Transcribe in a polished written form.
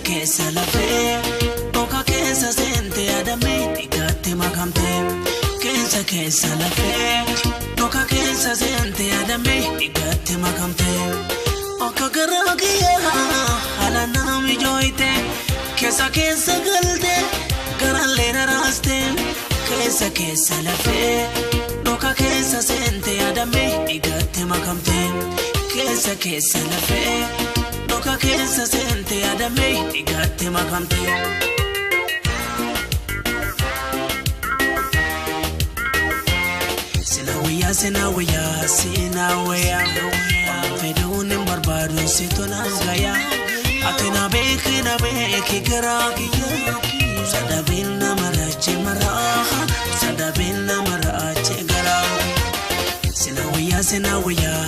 keessa lafee Oka keessa seente adame Igatti makamte keessa lafee Oka keessa seente adame Igatti makamte Oka garagiya Hala nami joite Keessa galte Garallee naraste Keessa lafee Oka keessa seente adame Igatti makamte keessa lafee Oka keessa seente adame Igatti makamte Sinawiya Fedun barbadu sitonangaya Atina beki garaki Sadabina marache maraha Sadabina marache garaki Sinawiya